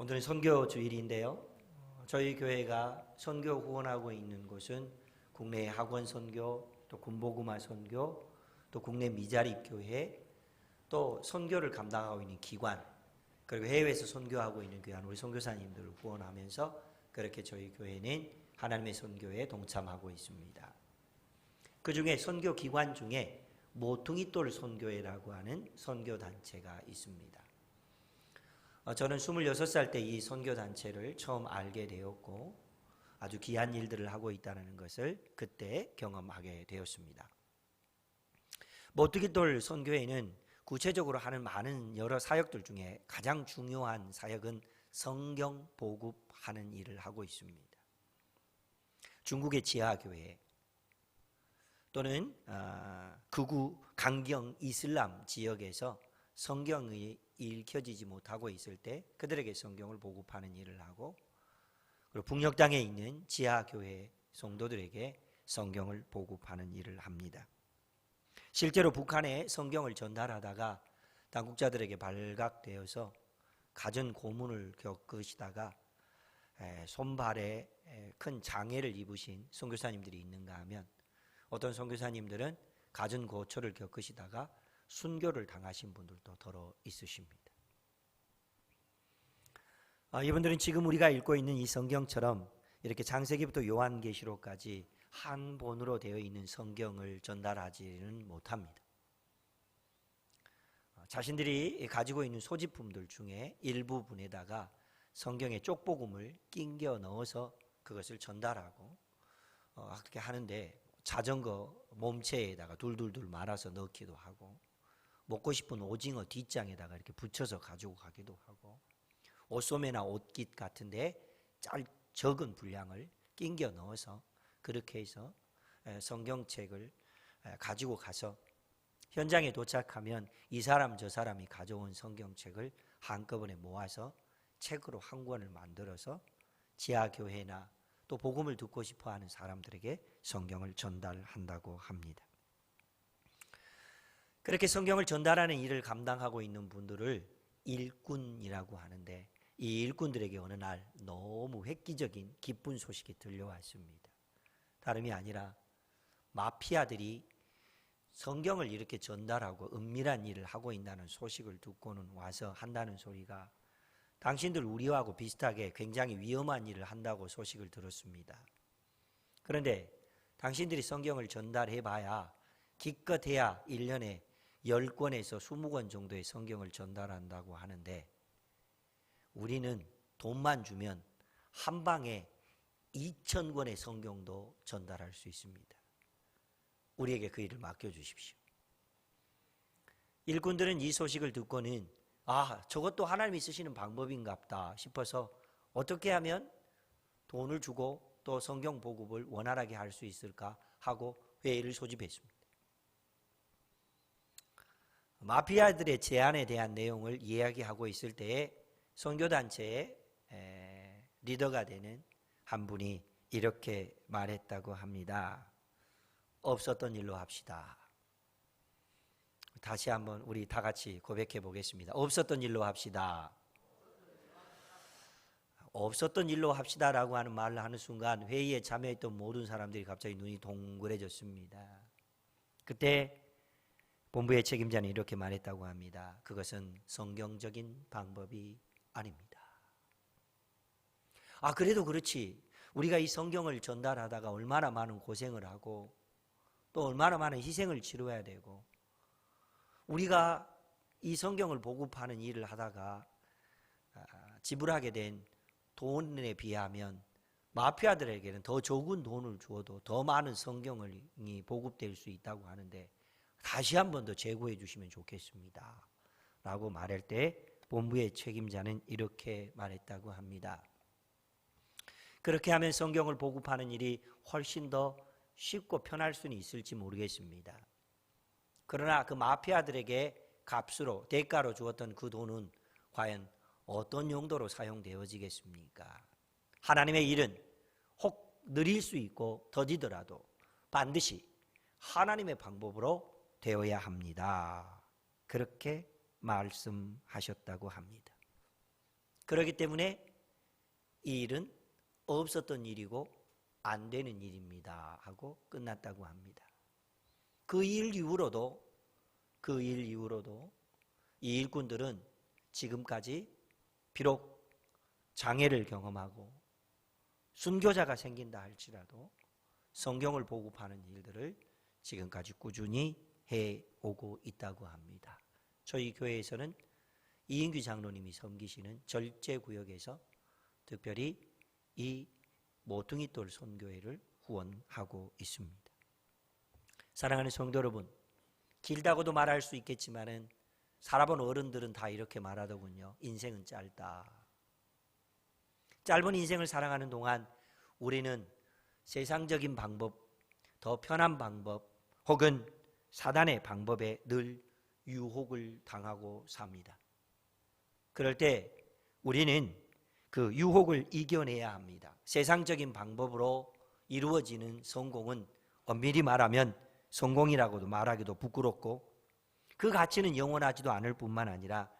오늘은 선교 주일인데요. 저희 교회가 선교 후원하고 있는 곳은 국내 학원 선교, 또 군복음화 선교, 또 국내 미자립 교회, 또 선교를 감당하고 있는 기관, 그리고 해외에서 선교하고 있는 귀한 우리 선교사님들을 후원하면서 그렇게 저희 교회는 하나님의 선교에 동참하고 있습니다. 그 중에 선교 기관 중에 모퉁이돌 선교회라고 하는 선교 단체가 있습니다. 저는 26살 때 이 선교단체를 처음 알게 되었고 아주 귀한 일들을 하고 있다는 것을 그때 경험하게 되었습니다. 모퉁이돌 선교회는 구체적으로 하는 많은 여러 사역들 중에 가장 중요한 사역은 성경 보급하는 일을 하고 있습니다. 중국의 지하교회 또는 극우 강경 이슬람 지역에서 성경이 읽혀지지 못하고 있을 때 그들에게 성경을 보급하는 일을 하고, 그리고 북녘 땅에 있는 지하교회 성도들에게 성경을 보급하는 일을 합니다. 실제로 북한에 성경을 전달하다가 당국자들에게 발각되어서 갖은 고문을 겪으시다가 손발에 큰 장애를 입으신 선교사님들이 있는가 하면, 어떤 선교사님들은 갖은 고초를 겪으시다가 순교를 당하신 분들도 더러 있으십니다. 이분들은 지금 우리가 읽고 있는 이 성경처럼 이렇게 창세기부터 요한계시록까지 한 본으로 되어 있는 성경을 전달하지는 못합니다. 자신들이 가지고 있는 소지품들 중에 일부분에다가 성경의 쪽복음을 낑겨 넣어서 그것을 전달하고 그렇게 하는데, 자전거 몸체에다가 둘둘둘 말아서 넣기도 하고, 먹고 싶은 오징어 뒷장에다가 이렇게 붙여서 가지고 가기도 하고, 옷소매나 옷깃 같은데 적은 분량을 낑겨 넣어서 그렇게 해서 성경책을 가지고 가서 현장에 도착하면 이 사람 저 사람이 가져온 성경책을 한꺼번에 모아서 책으로 한 권을 만들어서 지하교회나 또 복음을 듣고 싶어하는 사람들에게 성경을 전달한다고 합니다. 그렇게 성경을 전달하는 일을 감당하고 있는 분들을 일꾼이라고 하는데, 이 일꾼들에게 어느 날 너무 획기적인 기쁜 소식이 들려왔습니다. 다름이 아니라 마피아들이 성경을 이렇게 전달하고 은밀한 일을 하고 있다는 소식을 듣고는 와서 한다는 소리가, 당신들 우리하고 비슷하게 굉장히 위험한 일을 한다고 소식을 들었습니다. 그런데 당신들이 성경을 전달해봐야 기껏해야 1년에 10권에서 20권 정도의 성경을 전달한다고 하는데, 우리는 돈만 주면 한 방에 2,000권의 성경도 전달할 수 있습니다. 우리에게 그 일을 맡겨주십시오. 일꾼들은 이 소식을 듣고는 저것도 하나님이 쓰시는 방법인갑다 싶어서 어떻게 하면 돈을 주고 또 성경 보급을 원활하게 할 수 있을까 하고 회의를 소집했습니다. 마피아들의 제안에 대한 내용을 이야기하고 있을 때에 선교단체의 리더가 되는 한 분이 이렇게 말했다고 합니다. 없었던 일로 합시다. 다시 한번 우리 다 같이 고백해 보겠습니다. 없었던 일로 합시다. 없었던 일로 합시다라고 하는 말을 하는 순간 회의에 참여했던 모든 사람들이 갑자기 눈이 동그래졌습니다. 그때 본부의 책임자는 이렇게 말했다고 합니다. 그것은 성경적인 방법이 아닙니다. 그래도 그렇지. 우리가 이 성경을 전달하다가 얼마나 많은 고생을 하고 또 얼마나 많은 희생을 치러야 되고, 우리가 이 성경을 보급하는 일을 하다가 지불하게 된 돈에 비하면 마피아들에게는 더 적은 돈을 주어도 더 많은 성경이 보급될 수 있다고 하는데, 다시 한 번 더 재고해 주시면 좋겠습니다 라고 말할 때 본부의 책임자는 이렇게 말했다고 합니다. 그렇게 하면 성경을 보급하는 일이 훨씬 더 쉽고 편할 수는 있을지 모르겠습니다. 그러나 그 마피아들에게 값으로 대가로 주었던 그 돈은 과연 어떤 용도로 사용되어지겠습니까? 하나님의 일은 혹 느릴 수 있고 더디더라도 반드시 하나님의 방법으로 되어야 합니다. 그렇게 말씀하셨다고 합니다. 그렇기 때문에 이 일은 없었던 일이고 안 되는 일입니다 하고 끝났다고 합니다. 그 일 이후로도 이 일꾼들은 지금까지 비록 장애를 경험하고 순교자가 생긴다 할지라도 성경을 보급하는 일들을 지금까지 꾸준히 해오고 있다고 합니다. 저희 교회에서는 이인규 장로님이 섬기시는 절제구역에서 특별히 이 모퉁이돌 선교회를 후원하고 있습니다. 사랑하는 성도 여러분, 길다고도 말할 수 있겠지만은 살아본 어른들은 다 이렇게 말하더군요. 인생은 짧다. 짧은 인생을 살아가는 동안 우리는 세상적인 방법, 더 편한 방법 혹은 사단의 방법에 늘 유혹을 당하고 삽니다. 그럴 때 우리는 그 유혹을 이겨내야 합니다. 세상적인 방법으로 이루어지는 성공은 엄밀히 말하면 성공이라고도 말하기도 부끄럽고 그 가치는 영원하지도 않을 뿐만 아니라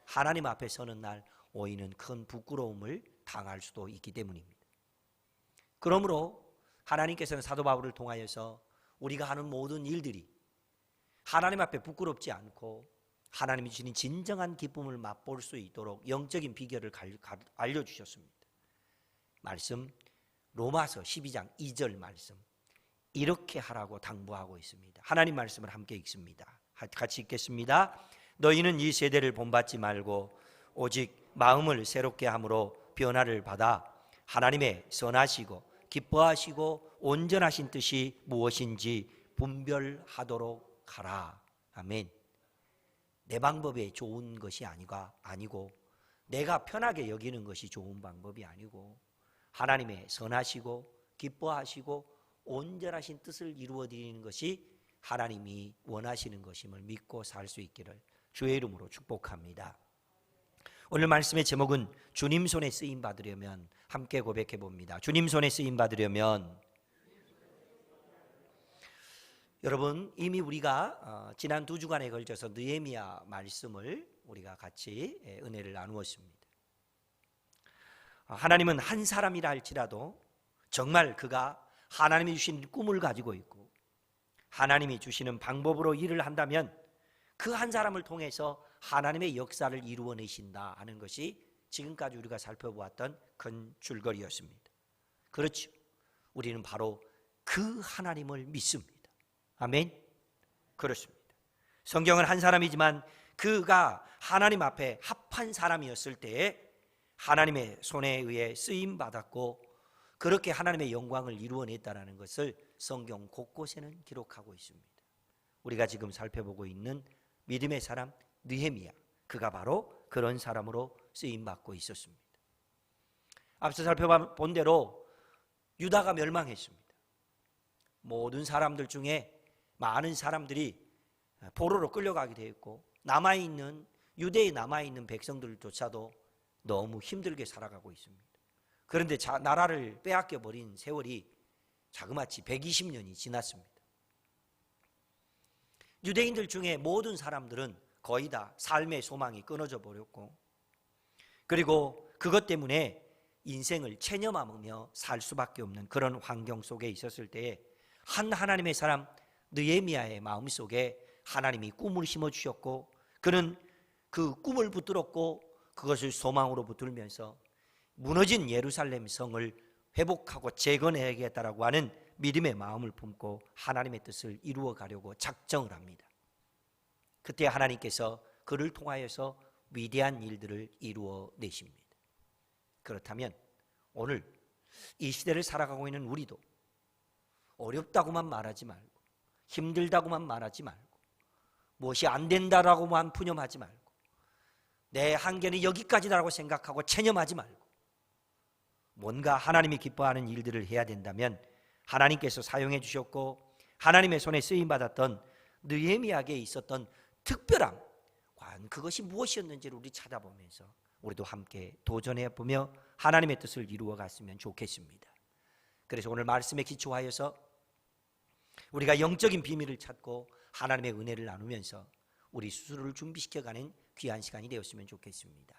하나님 앞에 서는 날 오이는 큰 부끄러움을 당할 수도 있기 때문입니다. 그러므로 하나님께서는 사도 바울을 통하여서 우리가 하는 모든 일들이 하나님 앞에 부끄럽지 않고 하나님이 주신 진정한 기쁨을 맛볼 수 있도록 영적인 비결을 알려주셨습니다. 말씀 로마서 12장 2절 말씀 이렇게 하라고 당부하고 있습니다. 하나님 말씀을 함께 읽습니다. 같이 읽겠습니다. 너희는 이 세대를 본받지 말고 오직 마음을 새롭게 함으로 변화를 받아 하나님의 선하시고 기뻐하시고 온전하신 뜻이 무엇인지 분별하도록 하라. 아멘. 내 방법이 좋은 것이 아니고 내가 편하게 여기는 것이 좋은 방법이 아니고 하나님의 선하시고 기뻐하시고 온전하신 뜻을 이루어 드리는 것이 하나님이 원하시는 것임을 믿고 살 수 있기를 주의 이름으로 축복합니다. 오늘 말씀의 제목은 주님 손에 쓰임 받으려면, 함께 고백해 봅니다. 주님 손에 쓰임 받으려면. 여러분, 이미 우리가 지난 2주간에 걸쳐서 느헤미야 말씀을 우리가 같이 은혜를 나누었습니다. 하나님은 한 사람이라 할지라도 정말 그가 하나님이 주신 꿈을 가지고 있고 하나님이 주시는 방법으로 일을 한다면 그 한 사람을 통해서 하나님의 역사를 이루어내신다 하는 것이 지금까지 우리가 살펴보았던 큰 줄거리였습니다. 그렇죠. 우리는 바로 그 하나님을 믿습니다. 아멘. 그렇습니다. 성경은 한 사람이지만 그가 하나님 앞에 합한 사람이었을 때에 하나님의 손에 의해 쓰임 받았고 그렇게 하나님의 영광을 이루어냈다는 것을 성경 곳곳에는 기록하고 있습니다. 우리가 지금 살펴보고 있는 믿음의 사람 느헤미야, 그가 바로 그런 사람으로 쓰임 받고 있었습니다. 앞서 살펴본 대로 유다가 멸망했습니다. 모든 사람들 중에 많은 사람들이 포로로 끌려가게 되었고 유대에 남아있는 백성들조차도 너무 힘들게 살아가고 있습니다. 그런데 나라를 빼앗겨 버린 세월이 자그마치 120년이 지났습니다. 유대인들 중에 모든 사람들은 거의 다 삶의 소망이 끊어져 버렸고 그리고 그것 때문에 인생을 체념하며 살 수밖에 없는 그런 환경 속에 있었을 때에 하나님의 사람 느헤미야의 마음속에 하나님이 꿈을 심어주셨고 그는 그 꿈을 붙들었고 그것을 소망으로 붙들면서 무너진 예루살렘 성을 회복하고 재건해야겠다라고 하는 믿음의 마음을 품고 하나님의 뜻을 이루어 가려고 작정을 합니다. 그때 하나님께서 그를 통하여서 위대한 일들을 이루어 내십니다. 그렇다면 오늘 이 시대를 살아가고 있는 우리도 어렵다고만 말하지 말고 힘들다고만 말하지 말고 무엇이 안 된다라고만 푸념하지 말고 내 한계는 여기까지다라고 생각하고 체념하지 말고 뭔가 하나님이 기뻐하는 일들을 해야 된다면 하나님께서 사용해 주셨고 하나님의 손에 쓰임받았던 느헤미야에게 있었던 특별함, 과연 그것이 무엇이었는지를 우리 찾아보면서 우리도 함께 도전해보며 하나님의 뜻을 이루어 갔으면 좋겠습니다. 그래서 오늘 말씀에 기초하여서 우리가 영적인 비밀을 찾고 하나님의 은혜를 나누면서 우리 스스로를 준비시켜가는 귀한 시간이 되었으면 좋겠습니다.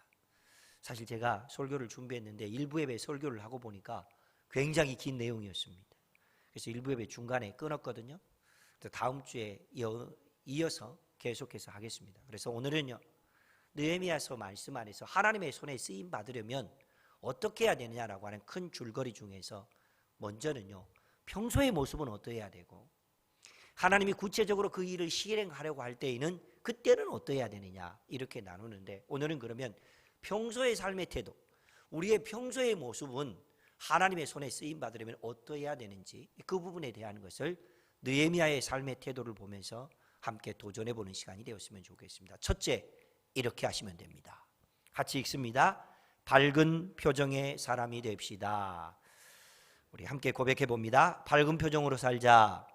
사실 제가 설교를 준비했는데 일부 예배 설교를 하고 보니까 굉장히 긴 내용이었습니다. 그래서 일부 예배 중간에 끊었거든요. 다음 주에 이어서 계속해서 하겠습니다. 그래서 오늘은요, 느헤미야서 말씀 안에서 하나님의 손에 쓰임 받으려면 어떻게 해야 되느냐라고 하는 큰 줄거리 중에서 먼저는요, 평소의 모습은 어떠해야 되고 하나님이 구체적으로 그 일을 실행하려고 할 때에는 그때는 어떠해야 되느냐 이렇게 나누는데, 오늘은 그러면 평소의 삶의 태도, 우리의 평소의 모습은 하나님의 손에 쓰임 받으려면 어떠해야 되는지 그 부분에 대한 것을 느헤미야의 삶의 태도를 보면서 함께 도전해 보는 시간이 되었으면 좋겠습니다. 첫째, 이렇게 하시면 됩니다. 같이 읽습니다. 밝은 표정의 사람이 됩시다. 우리 함께 고백해 봅니다. 밝은 표정으로 살자.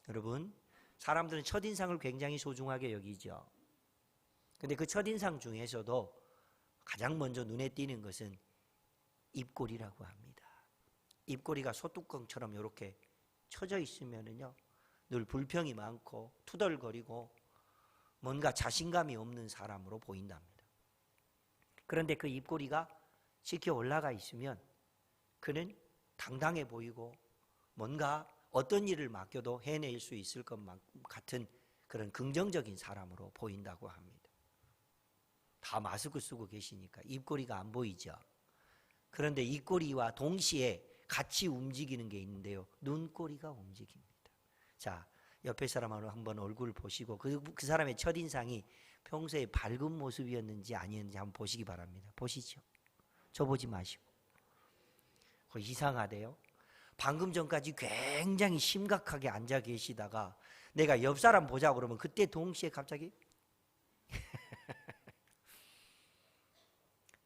여러분, 사람들은 첫인상을 굉장히 소중하게 여기죠. 근데 그 첫인상 중에서도 가장 먼저 눈에 띄는 것은 입꼬리라고 합니다. 입꼬리가 소뚜껑처럼 이렇게 쳐져 있으면은요, 늘 불평이 많고 투덜거리고 뭔가 자신감이 없는 사람으로 보인답니다. 그런데 그 입꼬리가 지켜 올라가 있으면 그는 당당해 보이고 뭔가 어떤 일을 맡겨도 해낼 수 있을 것 같은 그런 긍정적인 사람으로 보인다고 합니다. 다 마스크 쓰고 계시니까 입꼬리가 안 보이죠. 그런데 입꼬리와 동시에 같이 움직이는 게 있는데요, 눈꼬리가 움직입니다. 자, 옆에 사람하고 한번 얼굴 보시고 그 사람의 첫인상이 평소에 밝은 모습이었는지 아니었는지 한번 보시기 바랍니다. 보시죠. 저 보지 마시고. 이상하대요. 방금 전까지 굉장히 심각하게 앉아 계시다가 내가 옆 사람 보자고 그러면 그때 동시에 갑자기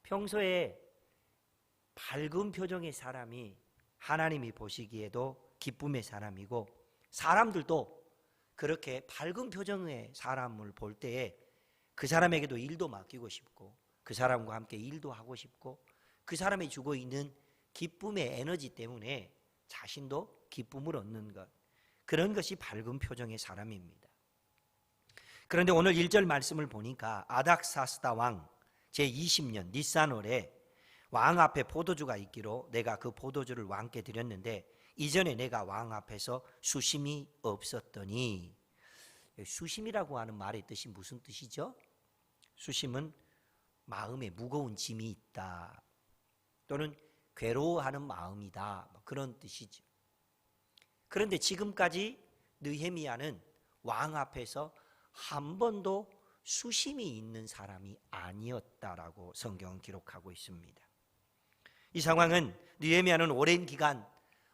평소에 밝은 표정의 사람이 하나님이 보시기에도 기쁨의 사람이고, 사람들도 그렇게 밝은 표정의 사람을 볼 때에 그 사람에게도 일도 맡기고 싶고 그 사람과 함께 일도 하고 싶고 그 사람이 주고 있는 기쁨의 에너지 때문에 자신도 기쁨을 얻는 것, 그런 것이 밝은 표정의 사람입니다. 그런데 오늘 1절 말씀을 보니까 아닥사스다 왕 제20년 니산월에 왕 앞에 포도주가 있기로 내가 그 포도주를 왕께 드렸는데 이전에 내가 왕 앞에서 수심이 없었더니, 수심이라고 하는 말의 뜻이 무슨 뜻이죠? 수심은 마음에 무거운 짐이 있다, 또는 괴로워하는 마음이다, 그런 뜻이죠. 그런데 지금까지 느헤미야는 왕 앞에서 한 번도 수심이 있는 사람이 아니었다라고 성경은 기록하고 있습니다. 이 상황은 느헤미야는 오랜 기간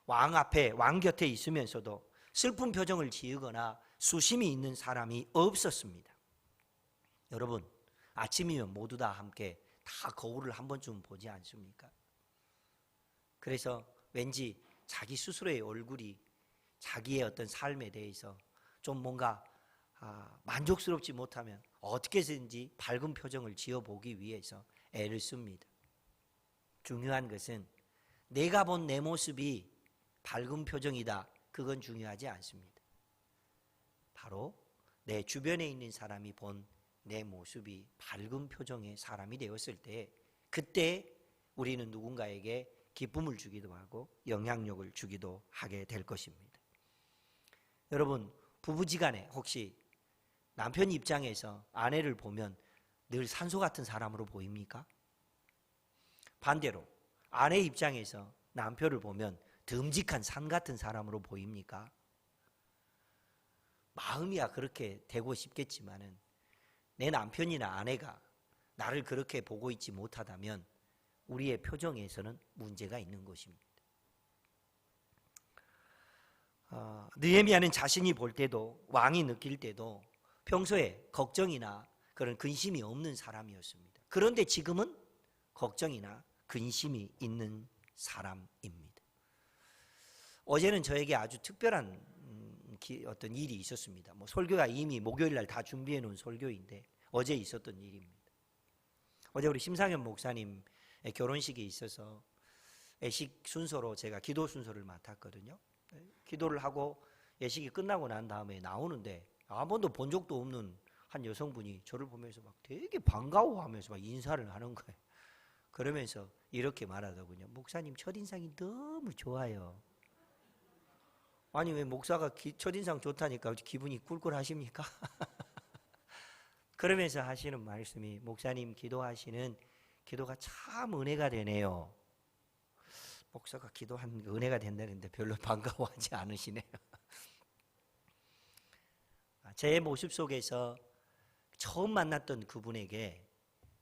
왕 앞에, 왕 곁에 있으면서도 슬픈 표정을 지으거나 수심이 있는 사람이 없었습니다. 여러분, 아침이면 모두 다 함께 다 거울을 한 번쯤 보지 않습니까? 그래서 왠지 자기 스스로의 얼굴이 자기의 어떤 삶에 대해서 좀 뭔가 만족스럽지 못하면 어떻게든지 밝은 표정을 지어보기 위해서 애를 씁니다. 중요한 것은 내가 본 내 모습이 밝은 표정이다, 그건 중요하지 않습니다. 바로 내 주변에 있는 사람이 본 내 모습이 밝은 표정의 사람이 되었을 때, 그때 우리는 누군가에게 기쁨을 주기도 하고 영향력을 주기도 하게 될 것입니다. 여러분, 부부지간에 혹시 남편 입장에서 아내를 보면 늘 산소 같은 사람으로 보입니까? 반대로 아내 입장에서 남편을 보면 듬직한 산 같은 사람으로 보입니까? 마음이야 그렇게 되고 싶겠지만은 내 남편이나 아내가 나를 그렇게 보고 있지 못하다면 우리의 표정에서는 문제가 있는 것입니다. 느헤미야는 자신이 볼 때도, 왕이 느낄 때도 평소에 걱정이나 그런 근심이 없는 사람이었습니다. 그런데 지금은 걱정이나 근심이 있는 사람입니다. 어제는 저에게 아주 특별한 어떤 일이 있었습니다. 설교가 이미 목요일 날 다 준비해 놓은 설교인데 어제 있었던 일입니다. 어제 우리 심상현 목사님 결혼식이 있어서 예식 순서로 제가 기도 순서를 맡았거든요. 기도를 하고 예식이 끝나고 난 다음에 나오는데 한 번도 본 적도 없는 한 여성분이 저를 보면서 막 되게 반가워하면서 막 인사를 하는 거예요. 그러면서 이렇게 말하더군요. 목사님 첫인상이 너무 좋아요. 아니 왜 목사가 첫인상 좋다니까 기분이 꿀꿀하십니까? 그러면서 하시는 말씀이 목사님 기도하시는 기도가 참 은혜가 되네요. 목사가 기도한 은혜가 된다는데 별로 반가워하지 않으시네요. 제 모습 속에서 처음 만났던 그분에게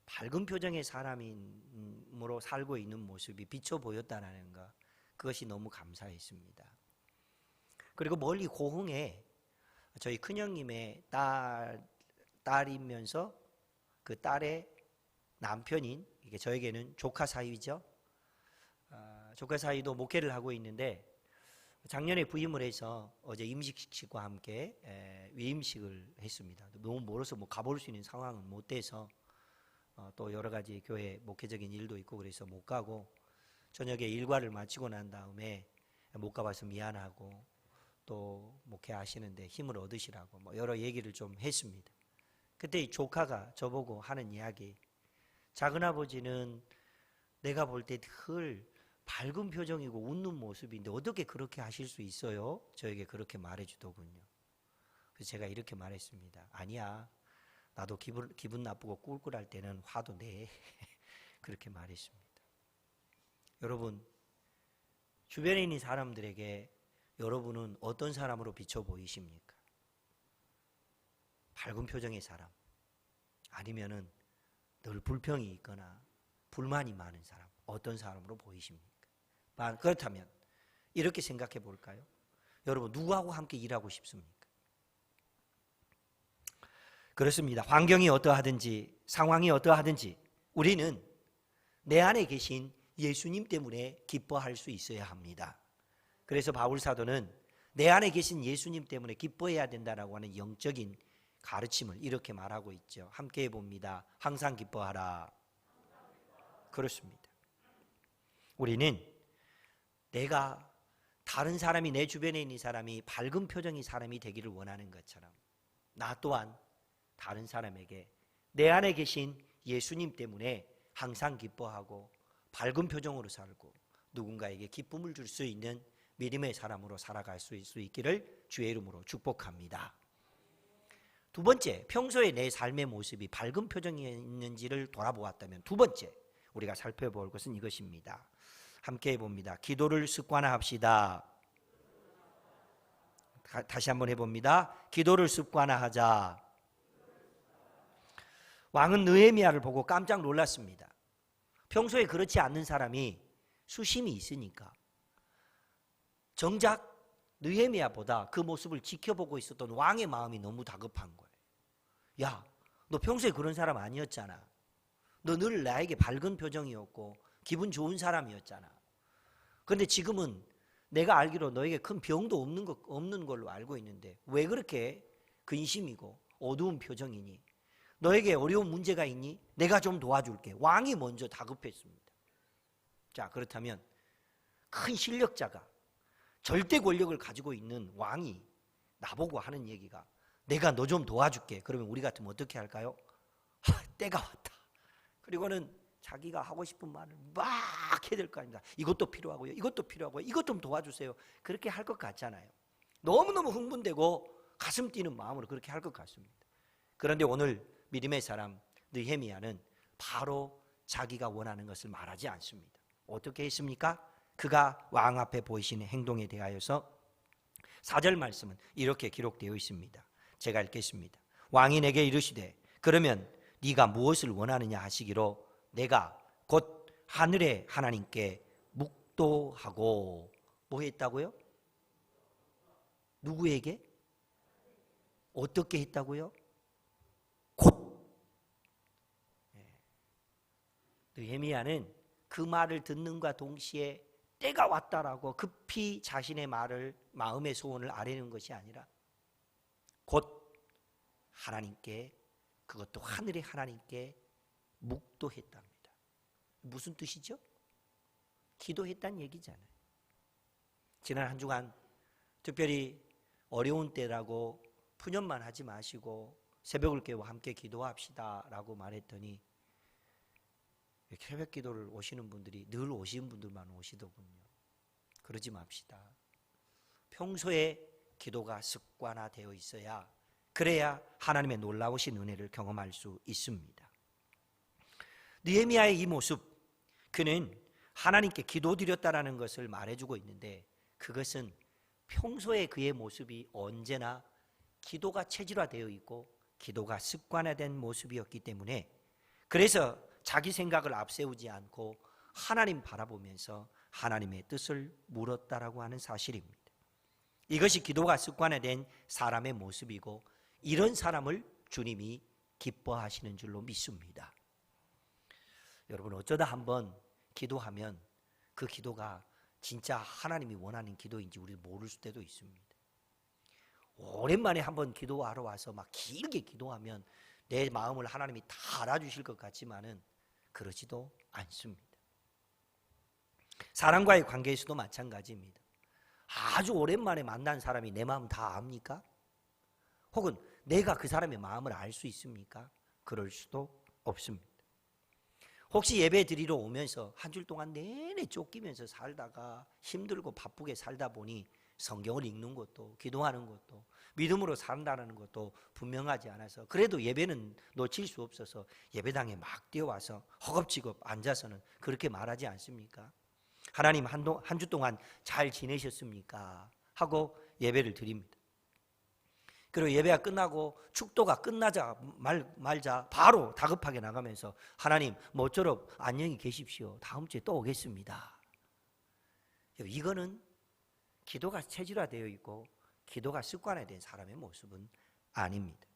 밝은 표정의 사람으로 살고 있는 모습이 비춰 보였다는 것, 그것이 너무 감사했습니다. 그리고 멀리 고흥에 저희 큰형님의 딸이면서 그 딸의 남편인, 이게 저에게는 조카 사이죠. 조카 사이도 목회를 하고 있는데 작년에 부임을 해서 어제 임식식과 함께 위임식을 했습니다. 너무 멀어서 뭐 가볼 수 있는 상황은 못 돼서 또 여러 가지 교회 목회적인 일도 있고 그래서 못 가고 저녁에 일과를 마치고 난 다음에 못 가봐서 미안하고 또 목회하시는데 힘을 얻으시라고 뭐 여러 얘기를 좀 했습니다. 그때 이 조카가 저보고 하는 이야기, 작은아버지는 내가 볼 때 늘 밝은 표정이고 웃는 모습인데 어떻게 그렇게 하실 수 있어요? 저에게 그렇게 말해주더군요. 그래서 제가 이렇게 말했습니다. 아니야, 나도 기분 나쁘고 꿀꿀할 때는 화도 내. 그렇게 말했습니다. 여러분, 주변에 있는 사람들에게 여러분은 어떤 사람으로 비춰 보이십니까? 밝은 표정의 사람, 아니면은 늘 불평이 있거나 불만이 많은 사람, 어떤 사람으로 보이십니까? 그렇다면 이렇게 생각해 볼까요? 여러분, 누구하고 함께 일하고 싶습니까? 그렇습니다. 환경이 어떠하든지 상황이 어떠하든지 우리는 내 안에 계신 예수님 때문에 기뻐할 수 있어야 합니다. 그래서 바울 사도는 내 안에 계신 예수님 때문에 기뻐해야 된다라고 하는 영적인 가르침을 이렇게 말하고 있죠. 함께 해봅니다. 항상 기뻐하라. 그렇습니다. 우리는 내가 다른 사람이, 내 주변에 있는 사람이 밝은 표정의 사람이 되기를 원하는 것처럼 나 또한 다른 사람에게 내 안에 계신 예수님 때문에 항상 기뻐하고 밝은 표정으로 살고 누군가에게 기쁨을 줄 수 있는 믿음의 사람으로 살아갈 수 있기를 주의 이름으로 축복합니다. 두 번째, 평소에 내 삶의 모습이 밝은 표정이 있는지를 돌아보았다면 두 번째 우리가 살펴볼 것은 이것입니다. 함께 해봅니다. 기도를 습관화합시다. 다시 한번 해봅니다. 기도를 습관화하자. 왕은 느헤미야를 보고 깜짝 놀랐습니다. 평소에 그렇지 않는 사람이 수심이 있으니까 정작 느헤미야보다 그 모습을 지켜보고 있었던 왕의 마음이 너무 다급한 거예요. 야, 너 평소에 그런 사람 아니었잖아. 너 늘 나에게 밝은 표정이었고 기분 좋은 사람이었잖아. 그런데 지금은 내가 알기로 너에게 큰 병도 없는 걸로 알고 있는데 왜 그렇게 근심이고 어두운 표정이니? 너에게 어려운 문제가 있니? 내가 좀 도와줄게. 왕이 먼저 다급했습니다. 자, 그렇다면 큰 실력자가 절대 권력을 가지고 있는 왕이 나보고 하는 얘기가 내가 너 좀 도와줄게. 그러면 우리 같으면 어떻게 할까요? 때가 왔다. 그리고는 자기가 하고 싶은 말을 막 해야 될 거 아닙니까? 이것도 필요하고요. 이것도 필요하고요. 이것 좀 도와주세요. 그렇게 할 것 같잖아요. 너무너무 흥분되고 가슴 뛰는 마음으로 그렇게 할 것 같습니다. 그런데 오늘 믿음의 사람 느헤미야는 바로 자기가 원하는 것을 말하지 않습니다. 어떻게 했습니까? 그가 왕 앞에 보이시는 행동에 대하여서 4절 말씀은 이렇게 기록되어 있습니다. 제가 읽겠습니다. 왕이 내게 이르시되 그러면 네가 무엇을 원하느냐 하시기로 내가 곧 하늘의 하나님께 묵도하고 뭐 했다고요? 누구에게? 어떻게 했다고요? 곧. 느헤미야는 그 말을 듣는과 동시에 때가 왔다라고 급히 자신의 말을, 마음의 소원을 아뢰는 것이 아니라 곧 하나님께, 그것도 하늘의 하나님께 묵도했답니다. 무슨 뜻이죠? 기도했다는 얘기잖아요. 지난 한 주간 특별히 어려운 때라고 푸념만 하지 마시고 새벽을 깨워 함께 기도합시다 라고 말했더니 새벽 기도를 오시는 분들이 늘 오시는 분들만 오시더군요. 그러지 맙시다. 평소에 기도가 습관화되어 있어야, 그래야 하나님의 놀라우신 은혜를 경험할 수 있습니다. 느헤미야의 이 모습, 그는 하나님께 기도드렸다라는 것을 말해주고 있는데, 그것은 평소에 그의 모습이 언제나 기도가 체질화되어 있고 기도가 습관화된 모습이었기 때문에, 그래서 자기 생각을 앞세우지 않고 하나님 바라보면서 하나님의 뜻을 물었다라고 하는 사실입니다. 이것이 기도가 습관화된 사람의 모습이고, 이런 사람을 주님이 기뻐하시는 줄로 믿습니다. 여러분, 어쩌다 한번 기도하면 그 기도가 진짜 하나님이 원하는 기도인지 우리 모를 때도 있습니다. 오랜만에 한번 기도하러 와서 막 길게 기도하면 내 마음을 하나님이 다 알아주실 것 같지만은 그러지도 않습니다. 사람과의 관계에서도 마찬가지입니다. 아주 오랜만에 만난 사람이 내 마음 다 압니까? 혹은 내가 그 사람의 마음을 알 수 있습니까? 그럴 수도 없습니다. 혹시 예배 드리러 오면서 한 주 동안 내내 쫓기면서 살다가 힘들고 바쁘게 살다 보니 성경을 읽는 것도, 기도하는 것도, 믿음으로 산다는 것도 분명하지 않아서 그래도 예배는 놓칠 수 없어서 예배당에 막 뛰어와서 허겁지겁 앉아서는 그렇게 말하지 않습니까? 하나님, 한 주 동안 잘 지내셨습니까? 하고 예배를 드립니다. 그리고 예배가 끝나고 축도가 끝나자 말자 바로 다급하게 나가면서 하나님, 모쪼록 안녕히 계십시오. 다음 주에 또 오겠습니다. 이거는 기도가 체질화되어 있고 기도가 습관화된 사람의 모습은 아닙니다.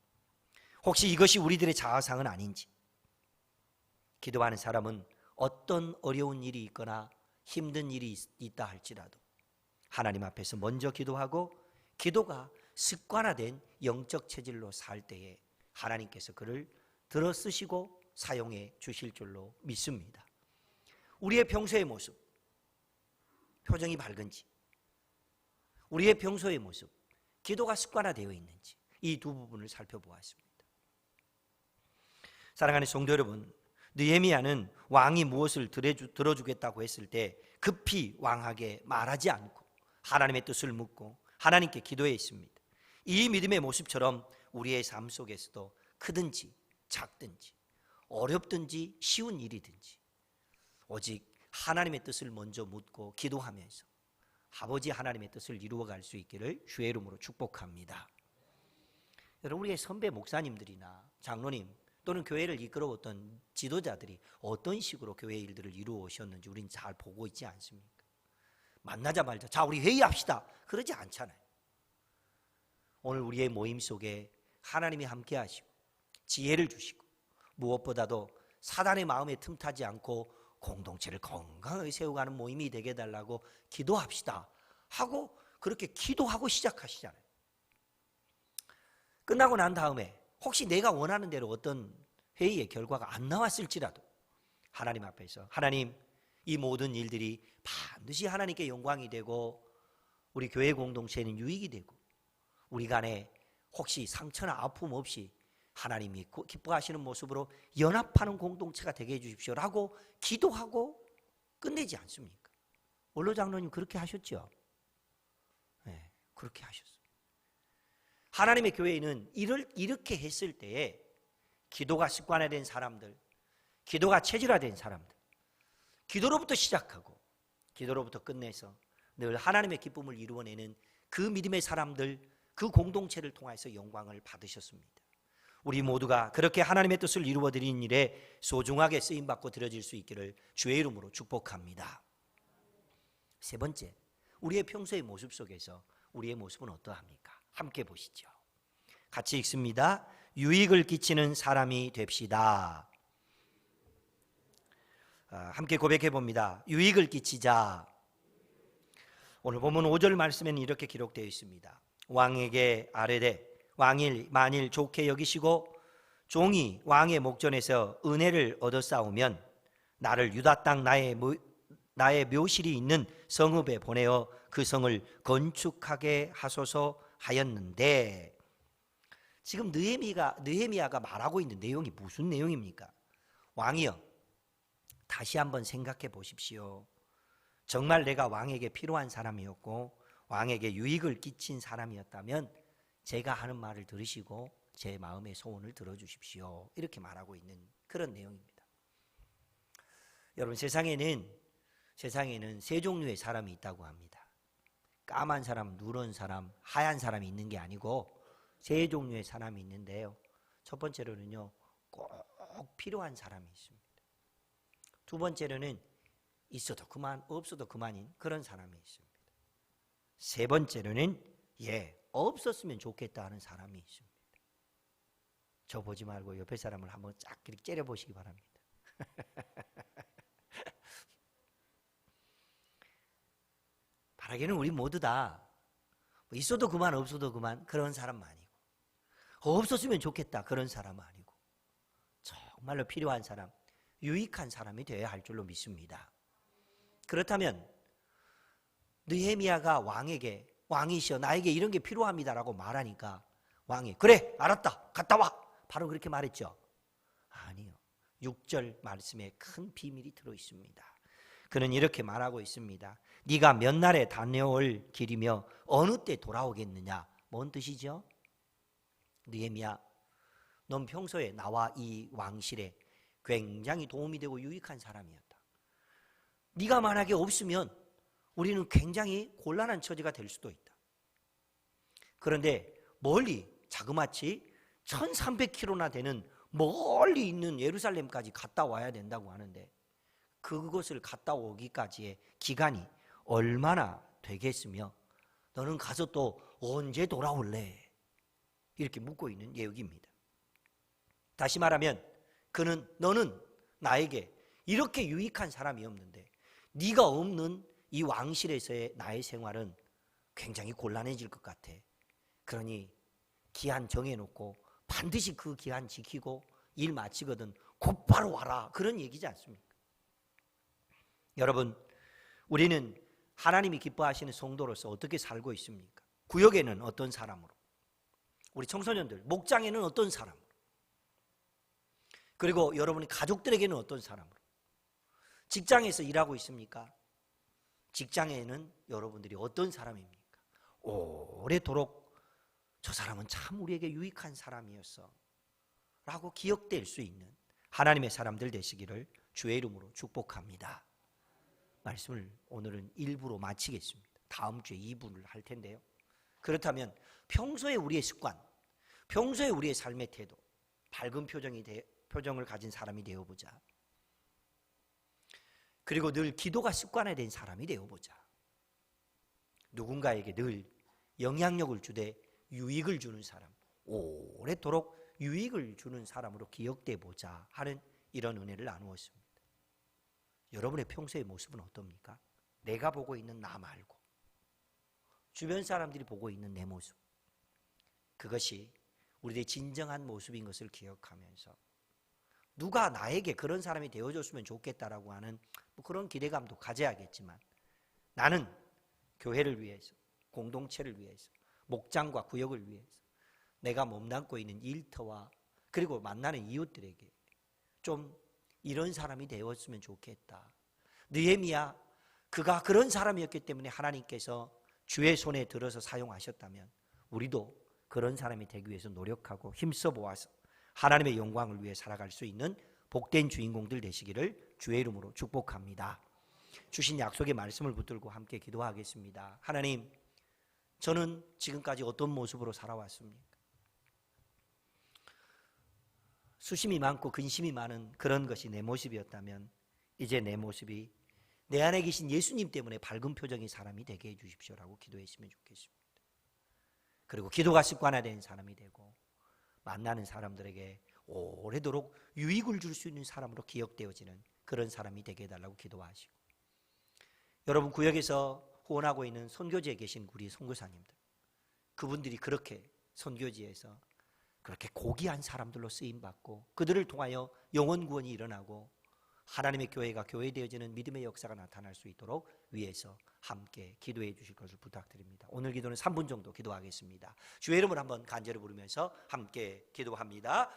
혹시 이것이 우리들의 자아상은 아닌지, 기도하는 사람은 어떤 어려운 일이 있거나 힘든 일이 있다 할지라도 하나님 앞에서 먼저 기도하고 기도가 습관화된 영적 체질로 살 때에 하나님께서 그를 들어 쓰시고 사용해 주실 줄로 믿습니다. 우리의 평소의 모습, 표정이 밝은지, 우리의 평소의 모습, 기도가 습관화되어 있는지, 이 두 부분을 살펴보았습니다. 사랑하는 성도 여러분, 느헤미야는 왕이 무엇을 들어주겠다고 했을 때 급히 왕에게 말하지 않고 하나님의 뜻을 묻고 하나님께 기도했습니다. 이 믿음의 모습처럼 우리의 삶 속에서도 크든지 작든지 어렵든지 쉬운 일이든지 오직 하나님의 뜻을 먼저 묻고 기도하면서 아버지 하나님의 뜻을 이루어갈 수 있기를 주의 이름으로 축복합니다. 여러분, 우리의 선배 목사님들이나 장로님 또는 교회를 이끌어왔던 지도자들이 어떤 식으로 교회 일들을 이루어 오셨는지 우리는 잘 보고 있지 않습니까? 만나자마자 자, 우리 회의합시다, 그러지 않잖아요. 오늘 우리의 모임 속에 하나님이 함께 하시고 지혜를 주시고 무엇보다도 사단의 마음에 틈타지 않고 공동체를 건강하게 세워가는 모임이 되게 해달라고 기도합시다 하고 그렇게 기도하고 시작하시잖아요. 끝나고 난 다음에 혹시 내가 원하는 대로 어떤 회의의 결과가 안 나왔을지라도 하나님 앞에서 하나님, 이 모든 일들이 반드시 하나님께 영광이 되고 우리 교회 공동체는 유익이 되고 우리 간에 혹시 상처나 아픔 없이 하나님이 기뻐하시는 모습으로 연합하는 공동체가 되게 해주십시오라고 기도하고 끝내지 않습니까? 원로 장로님 그렇게 하셨죠? 네, 그렇게 하셨어요. 하나님의 교회에는 이렇게 했을 때에 기도가 습관화된 사람들, 기도가 체질화된 사람들, 기도로부터 시작하고 기도로부터 끝내서 늘 하나님의 기쁨을 이루어내는 그 믿음의 사람들, 그 공동체를 통해서 영광을 받으셨습니다. 우리 모두가 그렇게 하나님의 뜻을 이루어드리는 일에 소중하게 쓰임받고 드려질 수 있기를 주의 이름으로 축복합니다. 세 번째, 우리의 평소의 모습 속에서 우리의 모습은 어떠합니까? 함께 보시죠. 같이 읽습니다. 유익을 끼치는 사람이 됩시다. 함께 고백해 봅니다. 유익을 끼치자. 오늘 본문 5절 말씀에는 이렇게 기록되어 있습니다. 왕에게 아뢰되 왕이 만일 좋게 여기시고 종이 왕의 목전에서 은혜를 얻어싸우면 나를 유다 땅 나의 묘실이 있는 성읍에 보내어 그 성을 건축하게 하소서 하였는데, 지금 느헤미야가 말하고 있는 내용이 무슨 내용입니까? 왕이여, 다시 한번 생각해 보십시오. 정말 내가 왕에게 필요한 사람이었고 왕에게 유익을 끼친 사람이었다면 제가 하는 말을 들으시고 제 마음의 소원을 들어주십시오. 이렇게 말하고 있는 그런 내용입니다. 여러분, 세상에는 세 종류의 사람이 있다고 합니다. 까만 사람, 누런 사람, 하얀 사람이 있는 게 아니고 세 종류의 사람이 있는데요. 첫 번째로는요, 꼭 필요한 사람이 있습니다. 두 번째로는 있어도 그만, 없어도 그만인 그런 사람이 있습니다. 세 번째로는 없었으면 좋겠다 하는 사람이 있습니다. 저 보지 말고 옆에 사람을 한번 쫙 이렇게 째려보시기 바랍니다. 바라기는 우리 모두 다 있어도 그만, 없어도 그만 그런 사람 아니고, 없었으면 좋겠다 그런 사람 아니고, 정말로 필요한 사람, 유익한 사람이 되어야 할 줄로 믿습니다. 그렇다면 느헤미야가 왕이시여 나에게 이런 게 필요합니다라고 말하니까 왕이 그래 알았다 갔다 와 바로 그렇게 말했죠? 아니요. 6절 말씀에 큰 비밀이 들어있습니다. 그는 이렇게 말하고 있습니다. 네가 몇 날에 다녀올 길이며 어느 때 돌아오겠느냐. 뭔 뜻이죠? 느헤미야, 넌 평소에 나와 이 왕실에 굉장히 도움이 되고 유익한 사람이었다. 네가 만약에 없으면 우리는 굉장히 곤란한 처지가 될 수도 있다. 그런데 멀리 자그마치 1300km나 되는 멀리 있는 예루살렘까지 갔다 와야 된다고 하는데 그것을 갔다 오기까지의 기간이 얼마나 되겠으며 너는 가서 또 언제 돌아올래? 이렇게 묻고 있는 내용입니다. 다시 말하면 너는 나에게 이렇게 유익한 사람이 없는데 네가 없는 이 왕실에서의 나의 생활은 굉장히 곤란해질 것 같아. 그러니 기한 정해놓고 반드시 그 기한 지키고 일 마치거든 곧바로 와라. 그런 얘기지 않습니까? 여러분, 우리는 하나님이 기뻐하시는 성도로서 어떻게 살고 있습니까? 구역에는 어떤 사람으로, 우리 청소년들 목장에는 어떤 사람으로, 그리고 여러분이 가족들에게는 어떤 사람으로, 직장에서 일하고 있습니까? 직장에는 여러분들이 어떤 사람입니까? 오래도록 저 사람은 참 우리에게 유익한 사람이었어 라고 기억될 수 있는 하나님의 사람들 되시기를 주의 이름으로 축복합니다. 말씀을 오늘은 1부로 마치겠습니다. 다음 주에 2부를 할 텐데요. 그렇다면 평소에 우리의 습관, 평소에 우리의 삶의 태도, 밝은 표정을 가진 사람이 되어보자. 그리고 늘 기도가 습관화된 사람이 되어보자. 누군가에게 늘 영향력을 주되 유익을 주는 사람, 오래도록 유익을 주는 사람으로 기억돼 보자 하는 이런 은혜를 나누었습니다. 여러분의 평소의 모습은 어떻습니까? 내가 보고 있는 나 말고 주변 사람들이 보고 있는 내 모습, 그것이 우리의 진정한 모습인 것을 기억하면서 누가 나에게 그런 사람이 되어줬으면 좋겠다라고 하는 그런 기대감도 가져야겠지만 나는 교회를 위해서, 공동체를 위해서, 목장과 구역을 위해서 내가 몸담고 있는 일터와 그리고 만나는 이웃들에게 좀 이런 사람이 되었으면 좋겠다. 느헤미야, 그가 그런 사람이었기 때문에 하나님께서 주의 손에 들어서 사용하셨다면 우리도 그런 사람이 되기 위해서 노력하고 힘써 보아서 하나님의 영광을 위해 살아갈 수 있는 복된 주인공들 되시기를 주의 이름으로 축복합니다. 주신 약속의 말씀을 붙들고 함께 기도하겠습니다. 하나님, 저는 지금까지 어떤 모습으로 살아왔습니까? 수심이 많고 근심이 많은 그런 것이 내 모습이었다면 이제 내 모습이 내 안에 계신 예수님 때문에 밝은 표정의 사람이 되게 해주십시오라고 기도했으면 좋겠습니다. 그리고 기도가 습관화된 사람이 되고 만나는 사람들에게 오래도록 유익을 줄 수 있는 사람으로 기억되어지는 그런 사람이 되게 해달라고 기도하시고, 여러분 구역에서 후원하고 있는 선교지에 계신 우리 선교사님들, 그분들이 그렇게 선교지에서 그렇게 고귀한 사람들로 쓰임받고 그들을 통하여 영혼 구원이 일어나고 하나님의 교회가 교회되어지는 믿음의 역사가 나타날 수 있도록 위해서 함께 기도해 주실 것을 부탁드립니다. 오늘 기도는 3분 정도 기도하겠습니다. 주의 이름을 한번 간절히 부르면서 함께 기도합니다.